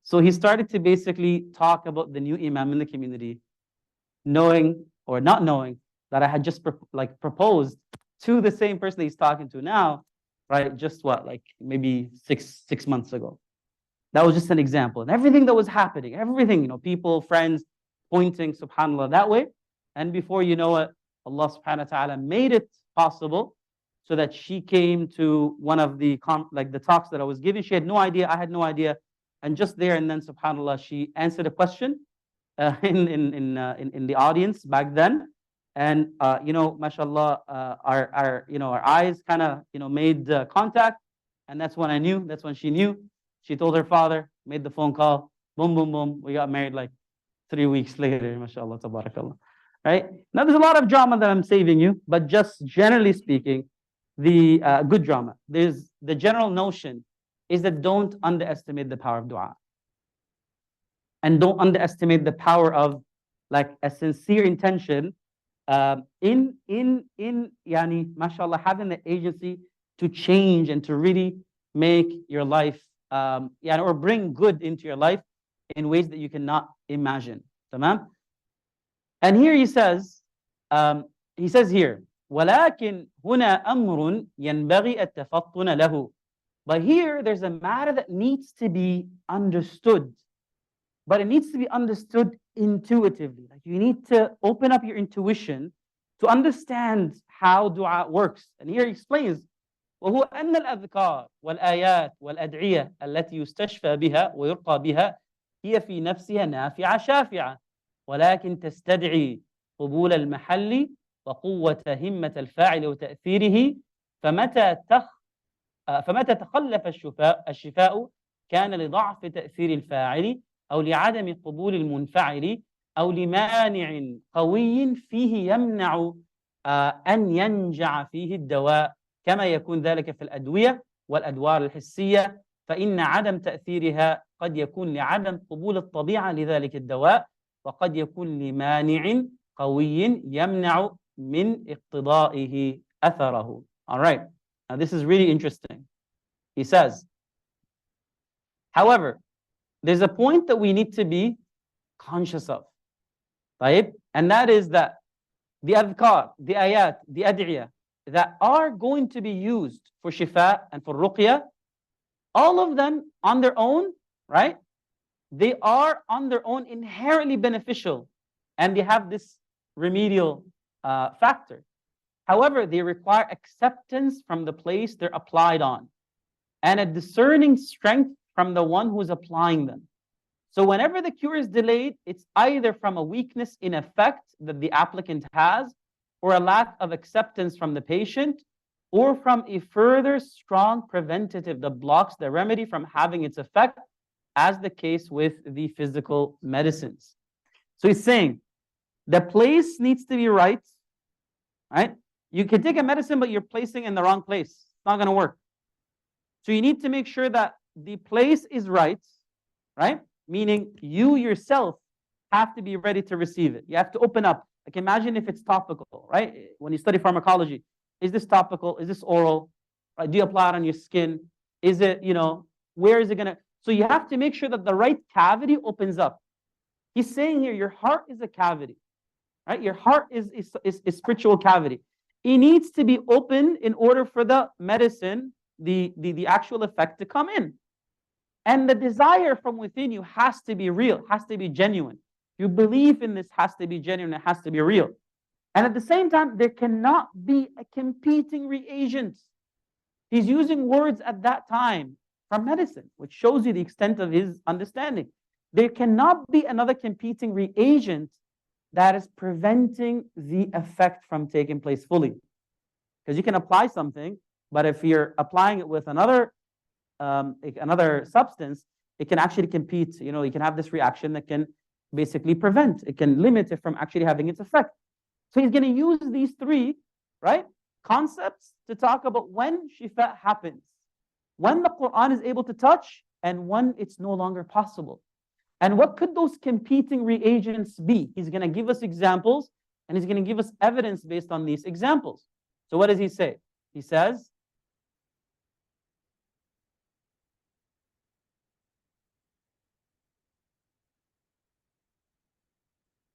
So he started to basically talk about the new Imam in the community, knowing or not knowing that I had just proposed to the same person that he's talking to now, right? Just maybe six months ago. That was just an example. And everything that was happening, everything, people, friends, pointing, subhanAllah, that way. And before you know it, Allah subhanahu wa ta'ala made it possible so that she came to one of the talks that I was giving. She had no idea, I had no idea. And just there and then, subhanAllah, she answered a question in the audience back then. And, mashallah, our eyes kind of, made contact. And that's when I knew, that's when she knew. She told her father, made the phone call, boom, boom, boom. We got married like 3 weeks later, mashallah, tabarakallah. Right? Now, there's a lot of drama that I'm saving you, but just generally speaking, the good drama. There's the general notion is that don't underestimate the power of dua. And don't underestimate the power of like a sincere intention in mashallah, having the agency to change and to really make your life or bring good into your life in ways that you cannot imagine. Tamam? And here he says here, وَلَكِنْ هُنَا أَمْرٌ يَنْبَغِي التَّفَطُّنَ لَهُ. But here, there's a matter that needs to be understood. But it needs to be understood intuitively. Like you need to open up your intuition to understand how dua works. And here he explains, وهو أن الأذكار والآيات والأدعية التي يستشفى بها ويرقى بها هي في نفسها نافعة شافعة ولكن تستدعي قبول المحل وقوة همة الفاعل وتأثيره فمتى تخلف الشفاء كان لضعف تأثير الفاعل أو لعدم قبول المنفعل أو لمانع قوي فيه يمنع أن ينجع فيه الدواء كما يكون ذلك في الأدوية والأدوار الحسية فإن عدم تأثيرها قد يكون لعدم قبول الطبيعة لذلك الدواء وقد يكون لمانع قوي يمنع من اقتضائه أثره. All right, now this is really interesting. He says, however, there's a point that we need to be conscious of, right? And that is that the adhkar, the ayat, the ad'iyah that are going to be used for shifa and for ruqya, all of them on their own, right? They are on their own inherently beneficial and they have this remedial factor. However, they require acceptance from the place they're applied on and a discerning strength from the one who's applying them. So whenever the cure is delayed, it's either from a weakness in effect that the applicant has, or a lack of acceptance from the patient, or from a further strong preventative that blocks the remedy from having its effect, as the case with the physical medicines. So he's saying the place needs to be right, right? You can take a medicine, but you're placing in the wrong place. It's not going to work. So you need to make sure that the place is right, right? Meaning you yourself have to be ready to receive it. You have to open up. Like imagine if it's topical, right? When you study pharmacology Is this topical? Is this oral? Right? Do you apply it on your skin? Is it, where is it going to? So you have to make sure that the right cavity opens up. He's saying here, your heart is a cavity, right? Your heart is spiritual cavity. It needs to be open in order for the medicine, the actual effect to come in. And the desire from within you has to be real, has to be genuine. You believe in this has to be genuine, it has to be real. And at the same time, there cannot be a competing reagent. He's using words at that time from medicine, which shows you the extent of his understanding. There cannot be another competing reagent that is preventing the effect from taking place fully. Because you can apply something, but if you're applying it with another substance, it can actually compete. You can have this reaction that can basically prevent, it can limit it from actually having its effect. So he's going to use these three, right, concepts to talk about when shifa happens, when the Quran is able to touch, and when it's no longer possible. And what could those competing reagents be? He's going to give us examples, and he's going to give us evidence based on these examples. So what does he say? He says,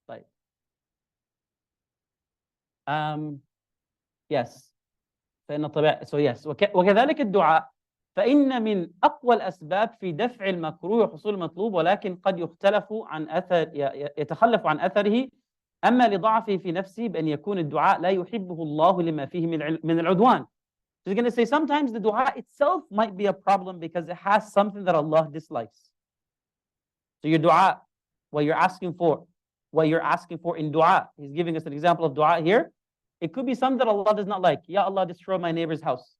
like, yes. وكذلك الدعاء فإن من أقوى الأسباب في دفع المكروه وحصول المطلوب، ولكن قد يتخلف عن أثره، أما لضعفه في نفسه بأن يكون الدعاء لا يحبه الله لما فيه من العدوان. So he's going to say sometimes the dua itself might be a problem because it has something that Allah dislikes. So your dua, what you're asking for in dua, he's giving us an example of dua here. It could be something that Allah does not like. Ya Allah, destroy my neighbor's house.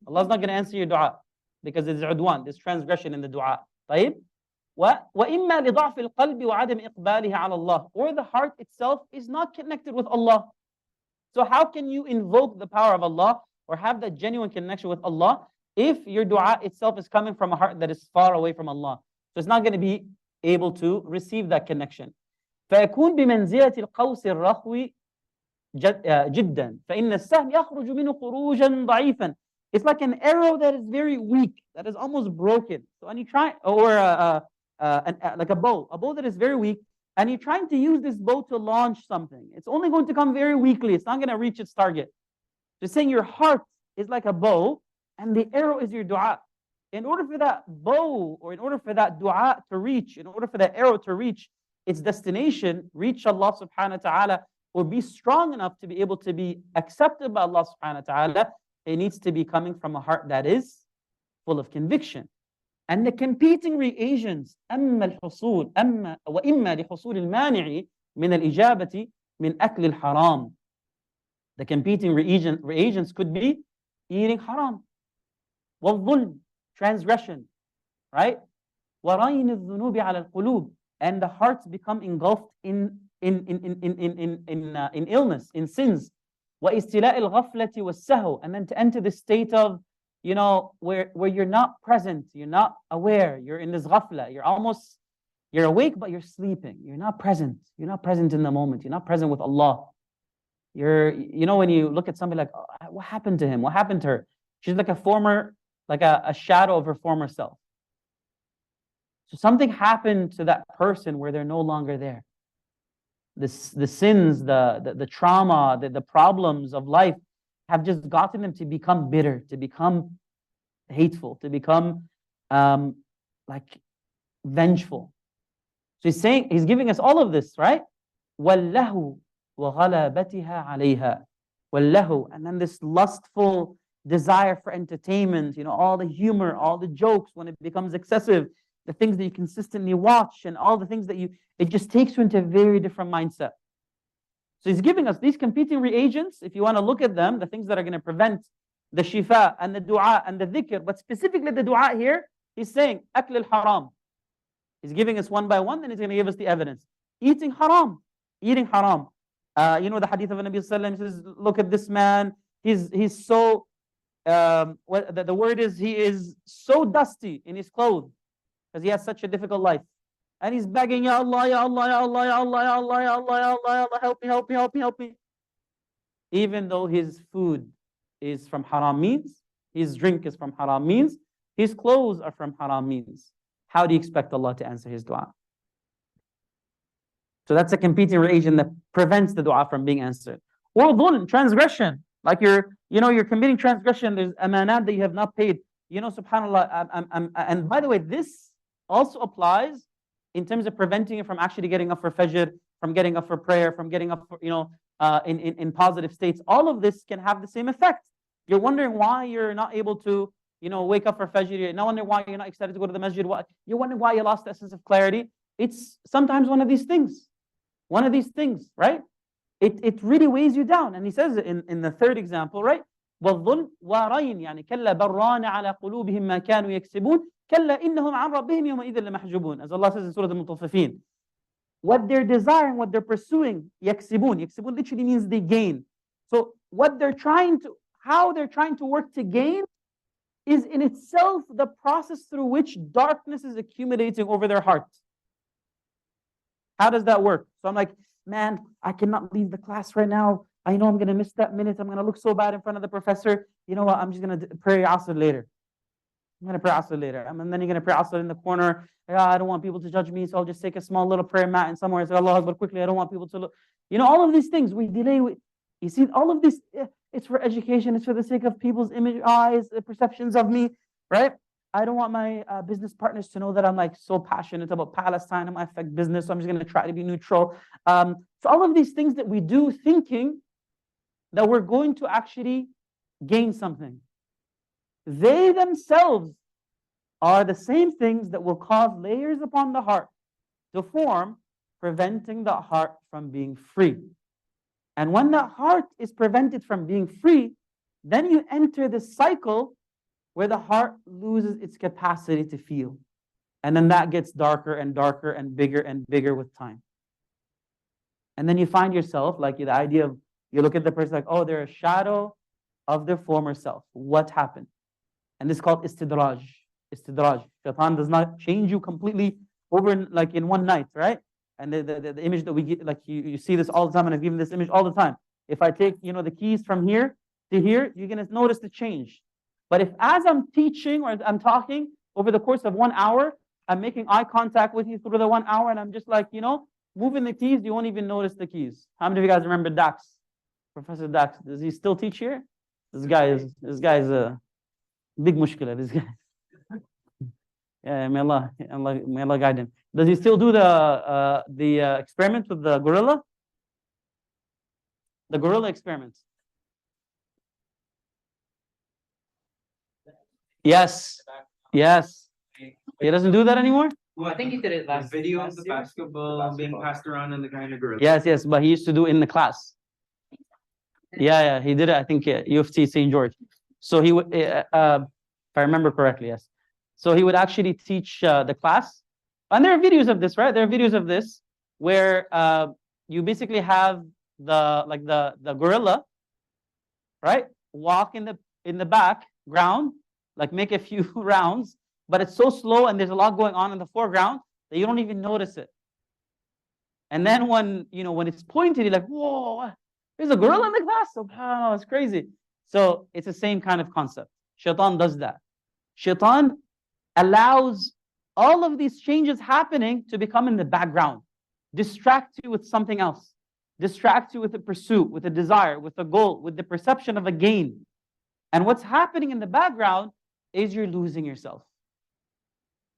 Allah's not going to answer your dua because it's udwan, this transgression in the dua. طيب? وإما لضعف القلب وعدم إقبالها على الله. Or the heart itself is not connected with Allah. So how can you invoke the power of Allah or have that genuine connection with Allah if your dua itself is coming from a heart that is far away from Allah? So it's not going to be able to receive that connection. فيكون بمنزلة القوس الرخوي جدا فإن السهم يخرج منه خروجا ضعيفا. It's like an arrow that is very weak, that is almost broken. So when you try, or like a bow that is very weak, and you're trying to use this bow to launch something, it's only going to come very weakly. It's not going to reach its target. Just saying your heart is like a bow, and the arrow is your dua. In order for that bow, or in order for that dua to reach, in order for that arrow to reach its destination, reach Allah subhanahu wa ta'ala, or be strong enough to be able to be accepted by Allah subhanahu wa ta'ala, it needs to be coming from a heart that is full of conviction. And the competing reagents, وإما لحصول المانع من الإجابة من أكل الحرام. The competing reagents could be eating haram, والظلم, transgression, right? ورين الذنوب على القلوب, and the hearts become engulfed in illness, in sins. وَإِسْتِلَاءِ الْغَفْلَةِ وَالسَّهْوِ, and then to enter the state of, where you're not present, you're not aware, you're in this ghafla, you're awake but you're sleeping, you're not present in the moment, you're not present with Allah. When you look at somebody like, oh, what happened to him, what happened to her? She's like a shadow of her former self. So something happened to that person where they're no longer there. The sins, the trauma, the problems of life have just gotten them to become bitter, to become hateful, to become vengeful. So he's giving us all of this, right? وَاللَّهُ وَغَلَبَتِهَا عَلَيْهَا. وَاللَّهُ, and then this lustful desire for entertainment, all the humor, all the jokes, when it becomes excessive, the things that you consistently watch, and all the things that it just takes you into a very different mindset. So he's giving us these competing reagents. If you want to look at them, the things that are going to prevent the shifa and the dua and the dhikr, but specifically the dua here, he's saying akl al-haram. He's giving us one by one, then he's going to give us the evidence. Eating haram. The hadith of the Nabi sallallahu alaihi wasallam says, look at this man, he's so the word is, he is so dusty in his clothes because he has such a difficult life. And he's begging, Ya Allah, Ya Allah, Ya Allah, Ya Allah, Ya Allah, Ya Allah, Ya Allah, Ya Allah, help me, help me, help me, help me. Even though his food is from haram means, his drink is from haram means, his clothes are from haram means. How do you expect Allah to answer his dua? So that's a competing reason that prevents the dua from being answered. Or dhulm, transgression. Like you're committing transgression, there's amanat that you have not paid. SubhanAllah, and by the way, this also applies in terms of preventing you from actually getting up for fajr, from getting up for prayer, from getting up for, in positive states. All of this can have the same effect. You're wondering why you're not able to, wake up for fajr. You're not wondering why you're not excited to go to the masjid. You're wondering why you lost the essence of clarity. It's sometimes one of these things. One of these things, right? It really weighs you down. And he says in the third example, right? وَالظُّلْمُ وَرَيْنِ يعني كَلَّا بَرَّانَ عَلَى قُلُوبِهِمْ مَا كَانُوا يَكْسِبُونَ كَلَّا إِنَّهُمْ عَنْ رَبِّهِمْ يَوْمَئِذٍ لَمَحْجُوبُونَ. As Allah says in Surah Al-Mutaffifin. What they're desiring, what they're pursuing, يَكْسِبُون. يَكْسِبُون literally means they gain. So how they're trying to work to gain is in itself the process through which darkness is accumulating over their heart. How does that work? So I'm like, man, I cannot leave the class right now. I know I'm going to miss that minute. I'm going to look so bad in front of the professor. You know what? I'm just going to pray Asr later. I'm going to pray Asr later. And then you're going to pray Asr in the corner. I don't want people to judge me, so I'll just take a small little prayer mat and somewhere and say, Allah Akbar quickly. I don't want people to look. All of these things we delay. You see, all of this, it's for education. It's for the sake of people's image, eyes, perceptions of me, right? I don't want my business partners to know that I'm like so passionate about Palestine. It might affect business, so I'm just going to try to be neutral. So all of these things that we do thinking that we're going to actually gain something, they themselves are the same things that will cause layers upon the heart to form, preventing the heart from being free. And when the heart is prevented from being free, then you enter this cycle where the heart loses its capacity to feel. And then that gets darker and darker and bigger with time. And then you find yourself, like the idea of, you look at the person like, oh, they're a shadow of their former self. What happened? And this is called istidraj. Istidraj. Shaitan does not change you completely like in one night, right? And the image that we get, like you see this all the time, and I've given this image all the time. If I take, the keys from here to here, you're going to notice the change. But if as I'm teaching or I'm talking over the course of 1 hour, I'm making eye contact with you through the 1 hour, and I'm just like, moving the keys, you won't even notice the keys. How many of you guys remember Dax? Professor Dax, does he still teach here? This guy is a big mushkila, this guy. Yeah, may Allah guide him. Does he still do the experiment with the gorilla? The gorilla experiments. Yes. He doesn't do that anymore? Well, I think he did it last video of the basketball being passed around and the guy in the gorilla. Yes, but he used to do it in the class. Yeah, he did it, I think, U of T, St. George. So he would, if I remember correctly, yes. So he would actually teach the class. And there are videos of this, right? There are videos of this where you basically have the gorilla, right? Walk in the background, like make a few rounds, but it's so slow and there's a lot going on in the foreground that you don't even notice it. And then when it's pointed, you're like, whoa, there's a gorilla in the class. SubhanAllah, it's crazy. So it's the same kind of concept. Shaitan does that. Shaitan allows all of these changes happening to become in the background, distract you with something else, distract you with a pursuit, with a desire, with a goal, with the perception of a gain. And what's happening in the background is you're losing yourself.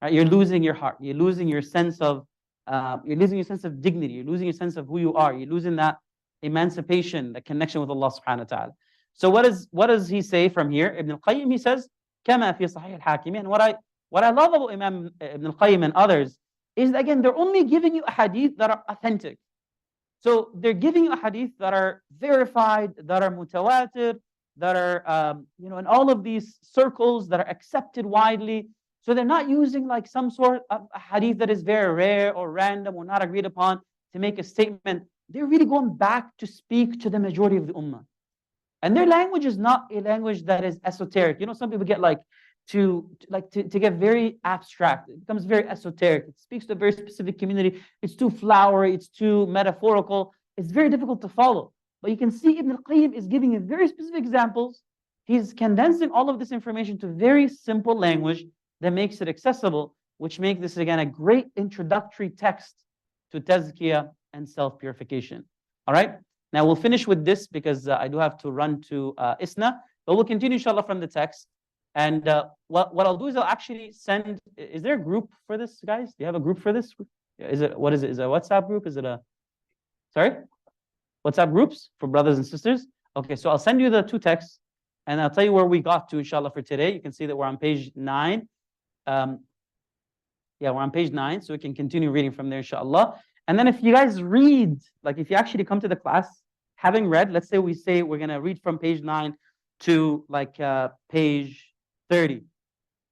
Right? You're losing your heart. You're losing your sense of dignity. You're losing your sense of who you are. You're losing that emancipation, that connection with Allah subhanahu wa ta'ala. So what does he say from here? Ibn al-Qayyim, he says, كما في صحيح الحاكم. And what I love about Imam Ibn al-Qayyim and others is, again, they're only giving you a hadith that are authentic. So they're giving you a hadith that are verified, that are mutawatir, that are, in all of these circles that are accepted widely. So they're not using like some sort of a hadith that is very rare or random or not agreed upon to make a statement. They're really going back to speak to the majority of the ummah. And their language is not a language that is esoteric. Some people get to get very abstract. It becomes very esoteric. It speaks to a very specific community. It's too flowery. It's too metaphorical. It's very difficult to follow. But you can see Ibn al-Qayyim is giving you very specific examples he's condensing all of this information to very simple language that makes it accessible, which makes this, again, a great introductory text to tazkiyah and self-purification. All right? Now, we'll finish with this because I do have to run to ISNA, but we'll continue, inshallah, from the text. And what I'll do is I'll actually send, is there a group for this, guys? Do you have a group for this? What is it? Is it a WhatsApp group? Is it a, sorry? WhatsApp groups for brothers and sisters? Okay, so I'll send you the 2 texts, and I'll tell you where we got to, inshallah, for today. You can see that we're on page 9. Yeah, we're on page 9, so we can continue reading from there, inshallah. And then if you guys read, like if you actually come to the class, having read, let's say we're going to read from page 9 to like page 30.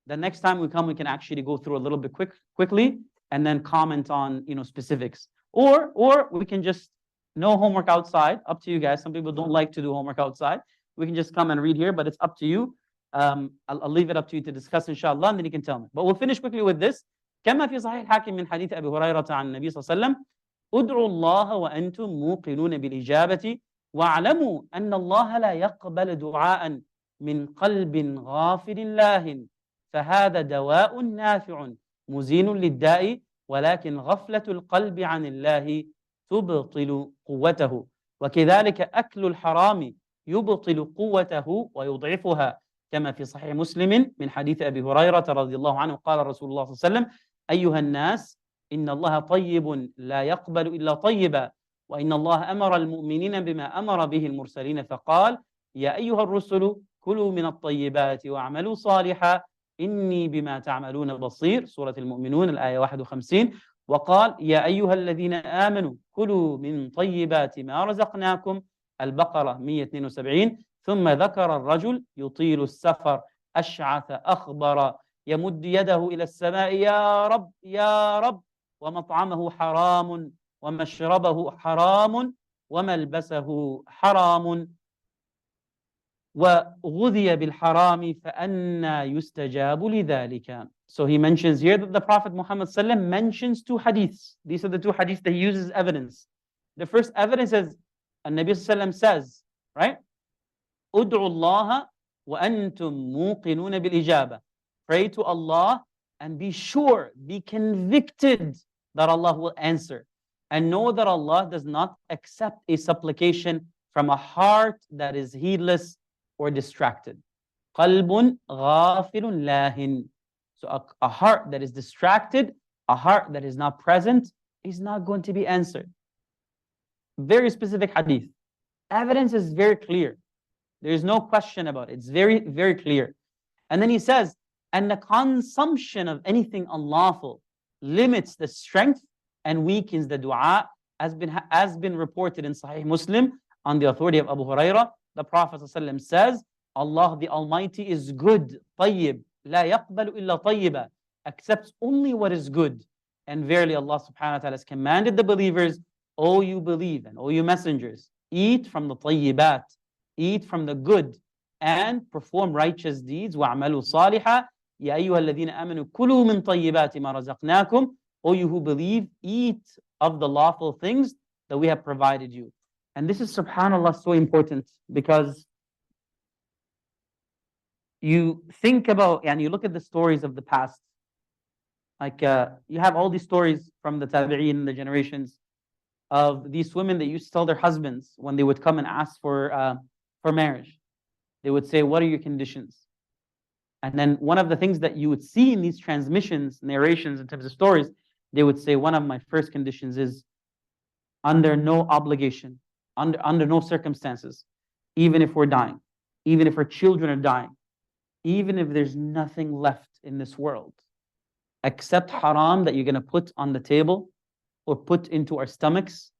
The next time we come, we can actually go through a little bit quickly and then comment on, specifics. Or we can just, no homework outside, up to you guys. Some people don't like to do homework outside. We can just come and read here, but it's up to you. I'll leave it up to you to discuss, inshallah, and then you can tell me. But we'll finish quickly with this. كما في صحيح الحاكم من حديث أبي هريرة عن النبي صلى الله عليه وسلم ادعوا الله وأنتم موقنون بالإجابة واعلموا أن الله لا يقبل دعاء من قلب غافل لاهٍ فهذا دواء نافع مزين للداء ولكن غفلة القلب عن الله تبطل قوته وكذلك أكل الحرام يبطل قوته ويضعفها كما في صحيح مسلم من حديث أبي هريرة رضي الله عنه قال رسول الله صلى الله عليه وسلم أيها الناس إن الله طيب لا يقبل إلا طيبا وإن الله أمر المؤمنين بما أمر به المرسلين فقال يا أيها الرسل كلوا من الطيبات واعملوا صالحا إني بما تعملون بصير سورة المؤمنون الآية 51 وقال يا أيها الذين آمنوا كلوا من طيبات ما رزقناكم البقرة 172 ثم ذكر الرجل يطيل السفر أشعث أخبر يمد يده إلى السماء يا رب يا رب ومطعمه حرام ومشربه حرام وملبسه حرام وغذي بالحرام فأنى يستجاب لذلك. So he mentions here that the Prophet Muhammad sallam mentions 2 hadiths. These are the 2 hadiths that he uses evidence. The first evidence is Nabi sallam says, right? ادعوا الله وأنتم موقنون بالإجابة. Pray to Allah and be sure, be convicted that Allah will answer. And know that Allah does not accept a supplication from a heart that is heedless or distracted. قلب غافل لاهٍ. So a heart that is distracted, a heart that is not present, is not going to be answered. Very specific hadith. Evidence is very clear. There is no question about it. It's very, very clear. And then he says, and the consumption of anything unlawful limits the strength and weakens the dua, as been reported in Sahih Muslim on the authority of Abu Hurairah. The Prophet ﷺ says, Allah the Almighty is good, طيب, لا يقبل إلا طيبا, accepts only what is good. And verily Allah subhanahu wa ta'ala has commanded the believers, O you believe and O you messengers, eat from the طيبات, eat from the good and perform righteous deeds. وَاعْمَلُوا صَالِحًا يَا أَيُّهَا الَّذِينَ آمَنُوا كُلُوا مِنْ طَيِّبَاتِ مَا رَزَقْنَاكُمْ. O you who believe, eat of the lawful things that we have provided you. And this is, subhanAllah, so important because you think about, and you look at the stories of the past. Like you have all these stories from the tabi'een, the generations, of these women that used to tell their husbands when they would come and ask for marriage. They would say, what are your conditions? And then one of the things that you would see in these transmissions, narrations in terms of stories, they would say, one of my first conditions is under no obligation, under no circumstances, even if we're dying, even if our children are dying, even if there's nothing left in this world, except haram that you're going to put on the table or put into our stomachs,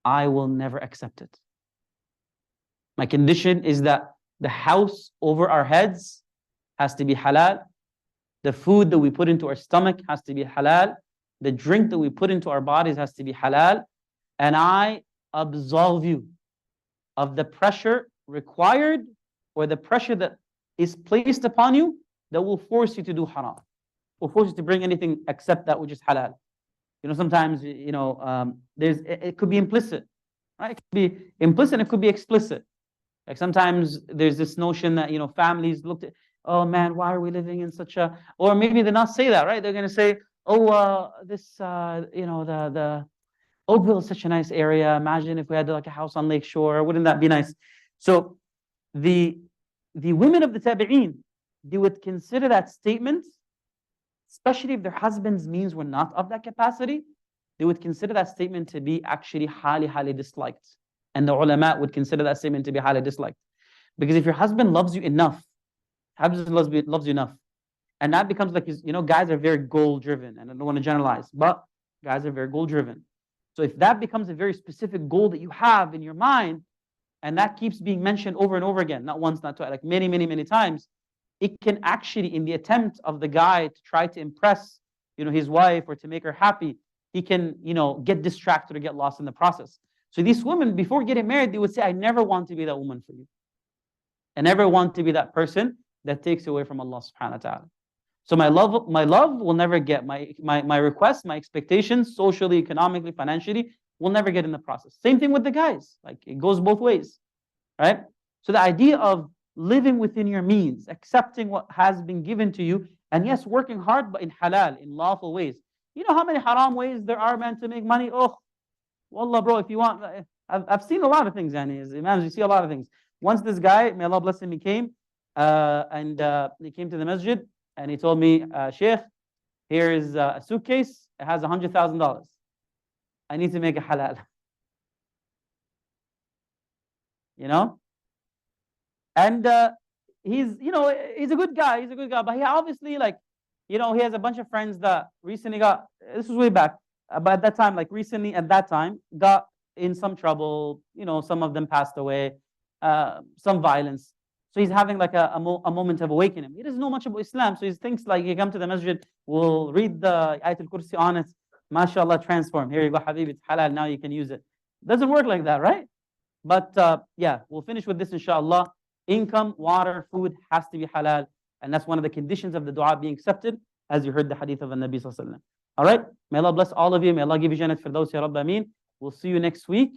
I will never accept it. My condition is that the house over our heads has to be halal. The food that we put into our stomach has to be halal. The drink that we put into our bodies has to be halal. And I absolve you of the pressure required or the pressure that is placed upon you that will force you to do haram, will force you to bring anything except that which is halal. You know, sometimes, it could be implicit, right? It could be implicit, it could be explicit. Like sometimes there's this notion that, families looked at, oh man, why are we living in such a, or maybe they're not say that, right? They're going to say, oh, the Oakville is such a nice area. Imagine if we had like a house on Lake Shore. Wouldn't that be nice? So the women of the tabi'een, they would consider that statement, especially if their husband's means were not of that capacity, they would consider that statement to be actually highly, highly disliked. And the ulama would consider that statement to be highly disliked. Because if your husband loves you enough, husband loves you enough, and that becomes like, guys are very goal-driven, and I don't want to generalize, but guys are very goal-driven. So if that becomes a very specific goal that you have in your mind, and that keeps being mentioned over and over again, not once, not twice, like many, many, many times, it can actually, in the attempt of the guy to try to impress, his wife or to make her happy, he can, get distracted or get lost in the process. So these women, before getting married, they would say, I never want to be that woman for you. I never want to be that person that takes away from Allah subhanahu wa ta'ala. So my love will never get, my requests, my expectations, socially, economically, financially, will never get in the process. Same thing with the guys. Like it goes both ways, right? So the idea of living within your means, accepting what has been given to you, and yes, working hard, but in halal, in lawful ways. You know how many haram ways there are, man, to make money? Oh, wallah, bro, if you want, I've seen a lot of things, yani, as imams, you see a lot of things. Once this guy, may Allah bless him, he came, and he came to the masjid, and he told me, Sheikh, here is a suitcase, it has $100,000. I need to make a halal. And he's a good guy, but he obviously, like, he has a bunch of friends that recently got, this was way back, but at that time, like recently at that time, got in some trouble, some of them passed away, some violence. So he's having like a moment of awakening. He doesn't know much about Islam, so he thinks like he come to the masjid, we'll read the Ayat al-Kursi on it, mashallah, transform. Here you go, Habib, it's halal, now you can use it. Doesn't work like that, right? But yeah, we'll finish with this inshallah. Income, water, food has to be halal. And that's one of the conditions of the dua being accepted, as you heard the hadith of the Nabi sallallahu alaihi wasallam. All right, may Allah bless all of you. May Allah give you Jannat Firdaus, Ya Rabb, Ameen. We'll see you next week.